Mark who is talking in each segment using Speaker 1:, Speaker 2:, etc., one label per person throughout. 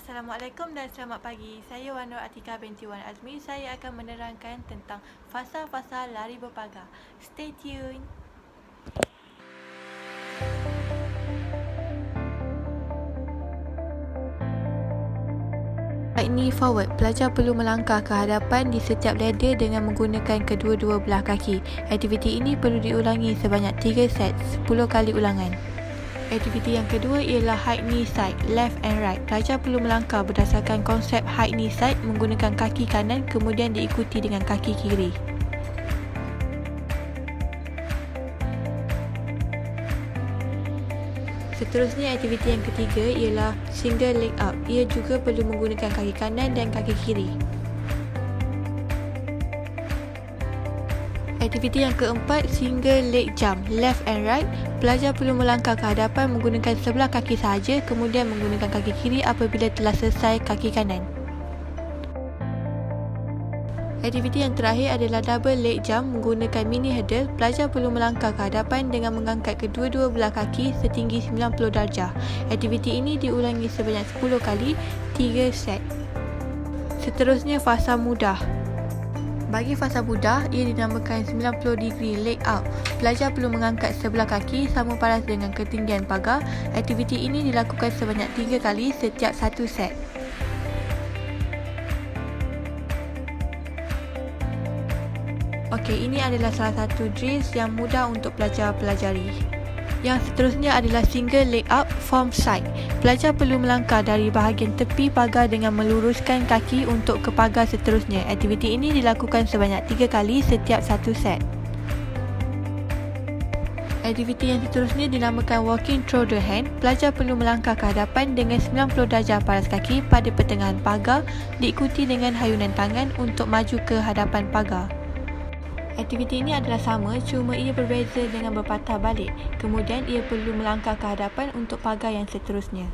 Speaker 1: Assalamualaikum dan selamat pagi. Saya Wan Nur Atika binti Wan Azmi. Saya akan menerangkan tentang fasa-fasa lari berpagar. Stay tuned. Teknik forward, pelajar perlu melangkah ke hadapan di setiap ladder dengan menggunakan kedua-dua belah kaki. Aktiviti ini perlu diulangi sebanyak 3 set, 10 kali ulangan. Aktiviti yang kedua ialah high knee side, left and right. Pelajar perlu melangkah berdasarkan konsep high knee side menggunakan kaki kanan kemudian diikuti dengan kaki kiri. Seterusnya, aktiviti yang ketiga ialah single leg up. Ia juga perlu menggunakan kaki kanan dan kaki kiri. Aktiviti yang keempat, single leg jump, left and right. Pelajar perlu melangkah ke hadapan menggunakan sebelah kaki sahaja, kemudian menggunakan kaki kiri apabila telah selesai kaki kanan. Aktiviti yang terakhir adalah double leg jump menggunakan mini hurdle. Pelajar perlu melangkah ke hadapan dengan mengangkat kedua-dua belah kaki setinggi 90 darjah. Aktiviti ini diulangi sebanyak 10 kali, 3 set. Seterusnya, fasa mudah. Bagi fasa mudah, ia dinamakan 90 degree leg up. Pelajar perlu mengangkat sebelah kaki sama paras dengan ketinggian pagar. Aktiviti ini dilakukan sebanyak 3 kali setiap 1 set. Okey, ini adalah salah satu drills yang mudah untuk pelajar pelajari. Yang seterusnya adalah single leg up from side. Pelajar perlu melangkah dari bahagian tepi pagar dengan meluruskan kaki untuk ke pagar seterusnya. Aktiviti ini dilakukan sebanyak 3 kali setiap 1 set. Aktiviti yang seterusnya dinamakan walking through the hand. Pelajar perlu melangkah ke hadapan dengan 90 darjah paras kaki pada pertengahan pagar, diikuti dengan hayunan tangan untuk maju ke hadapan pagar. Aktiviti ini adalah sama, cuma ia berbeza dengan berpatah balik. Kemudian ia perlu melangkah ke hadapan untuk pagar yang seterusnya.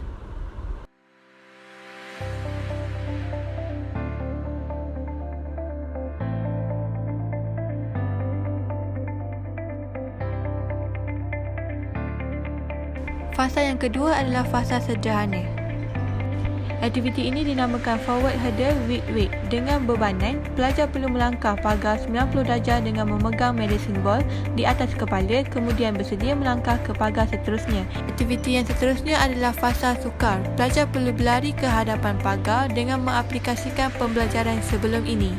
Speaker 1: Fasa yang kedua adalah fasa sederhana. Aktiviti ini dinamakan forward hurdle with weight. Dengan bebanan, pelajar perlu melangkah pagar 90 darjah dengan memegang medicine ball di atas kepala, kemudian bersedia melangkah ke pagar seterusnya. Aktiviti yang seterusnya adalah fasa sukar. Pelajar perlu berlari ke hadapan pagar dengan mengaplikasikan pembelajaran sebelum ini.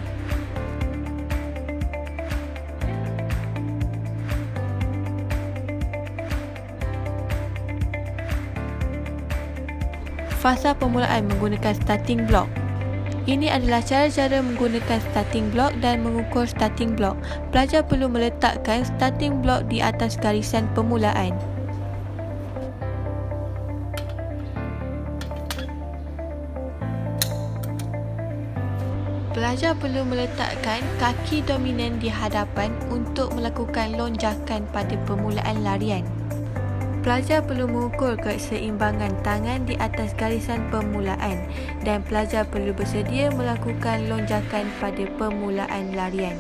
Speaker 1: Fasa permulaan menggunakan starting block. Ini adalah cara-cara menggunakan starting block dan mengukur starting block. Pelajar perlu meletakkan starting block di atas garisan permulaan. Pelajar perlu meletakkan kaki dominan di hadapan untuk melakukan lonjakan pada permulaan larian. Pelajar perlu mengukur keseimbangan tangan di atas garisan permulaan dan pelajar perlu bersedia melakukan lonjakan pada permulaan larian.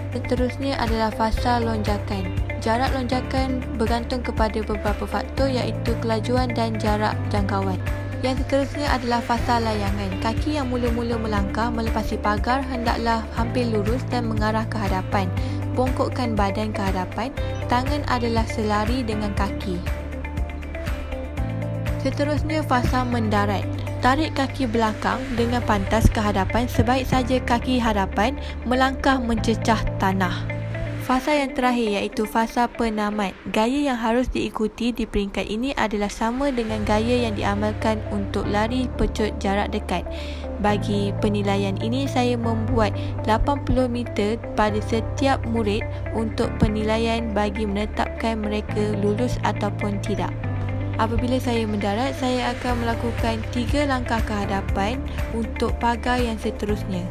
Speaker 1: Seterusnya adalah fasa lonjakan. Jarak lonjakan bergantung kepada beberapa faktor iaitu kelajuan dan jarak jangkauan. Yang seterusnya adalah fasa layangan. Kaki yang mula-mula melangkah melepasi pagar hendaklah hampir lurus dan mengarah ke hadapan. Bongkokkan badan ke hadapan. Tangan adalah selari dengan kaki. Seterusnya, fasa mendarat. Tarik kaki belakang dengan pantas ke hadapan, sebaik saja kaki hadapan melangkah mencecah tanah. Fasa yang terakhir iaitu fasa penamat. Gaya yang harus diikuti di peringkat ini adalah sama dengan gaya yang diamalkan untuk lari pecut jarak dekat. Bagi penilaian ini, saya membuat 80 meter pada setiap murid untuk penilaian bagi menetapkan mereka lulus ataupun tidak. Apabila saya mendarat, saya akan melakukan 3 langkah ke hadapan untuk pagar yang seterusnya.